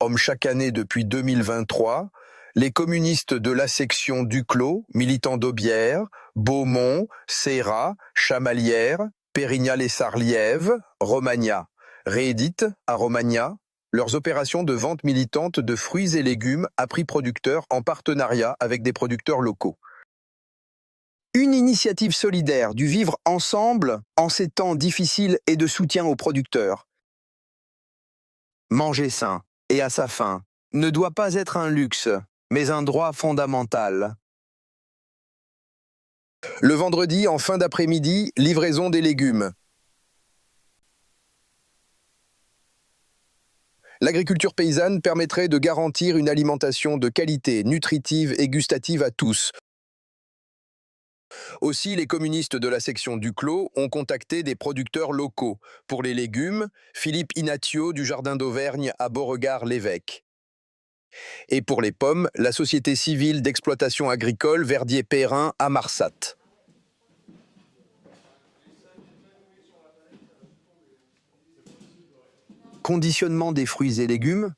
forment chaque année depuis 2023 les communistes de la section Duclos, militants d'Aubière, Beaumont, Serra, Chamalières, Pérignal-et-Sarliève, Romagna, rééditent à Romagna leurs opérations de vente militante de fruits et légumes à prix producteur en partenariat avec des producteurs locaux. Une initiative solidaire du vivre ensemble en ces temps difficiles et de soutien aux producteurs. Manger sain et à sa faim ne doit pas être un luxe, mais un droit fondamental. Le vendredi, en fin d'après-midi, livraison des légumes. L'agriculture paysanne permettrait de garantir une alimentation de qualité, nutritive et gustative à tous. Aussi, les communistes de la section Duclos ont contacté des producteurs locaux. Pour les légumes, Philippe Inatio du Jardin d'Auvergne à Beauregard-l'Évêque. Et pour les pommes, la Société civile d'exploitation agricole Verdier-Perrin à Marsat. Conditionnement des fruits et légumes.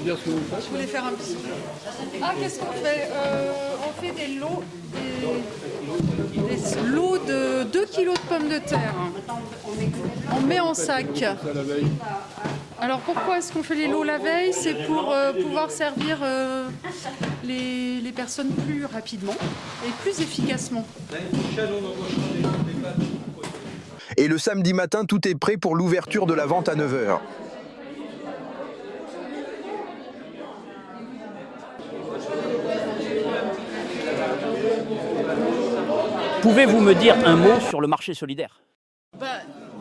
Je voulais faire un petit... Ah, qu'est-ce qu'on fait? On fait des lots, des lots de 2 kilos de pommes de terre. On met en sac. Alors pourquoi est-ce qu'on fait les lots la veille? C'est pour pouvoir servir les personnes plus rapidement et plus efficacement. Et le samedi matin, tout est prêt pour l'ouverture de la vente à 9h. Pouvez-vous me dire un mot sur le marché solidaire?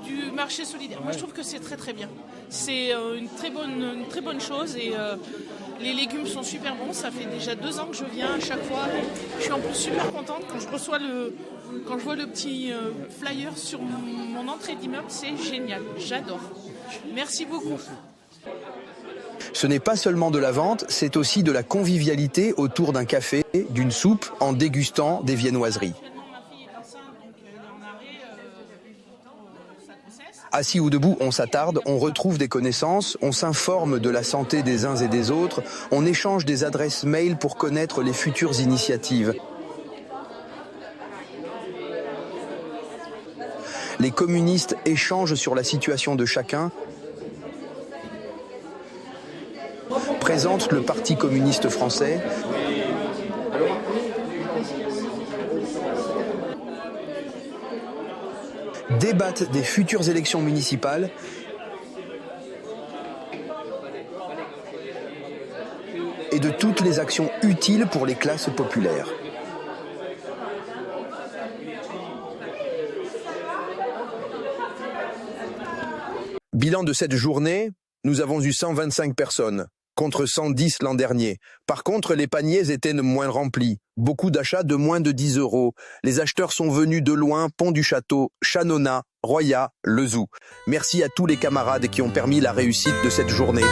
Du marché solidaire, moi je trouve que c'est très très bien. C'est une très bonne chose et les légumes sont super bons. Ça fait déjà 2 ans que je viens à chaque fois. Je suis en plus super contente quand je vois le petit flyer sur mon entrée d'immeuble. C'est génial, j'adore. Merci beaucoup. Ce n'est pas seulement de la vente, c'est aussi de la convivialité autour d'un café, d'une soupe, en dégustant des viennoiseries. Assis ou debout, on s'attarde, on retrouve des connaissances, on s'informe de la santé des uns et des autres, on échange des adresses mail pour connaître les futures initiatives. Les communistes échangent sur la situation de chacun, présentent le Parti communiste français, débattent des futures élections municipales et de toutes les actions utiles pour les classes populaires. Bilan de cette journée, nous avons eu 125 personnes, contre 110 l'an dernier. Par contre, les paniers étaient moins remplis. Beaucoup d'achats de moins de 10 €. Les acheteurs sont venus de loin, Pont du Château, Chanona, Roya, Lezou. Merci à tous les camarades qui ont permis la réussite de cette journée.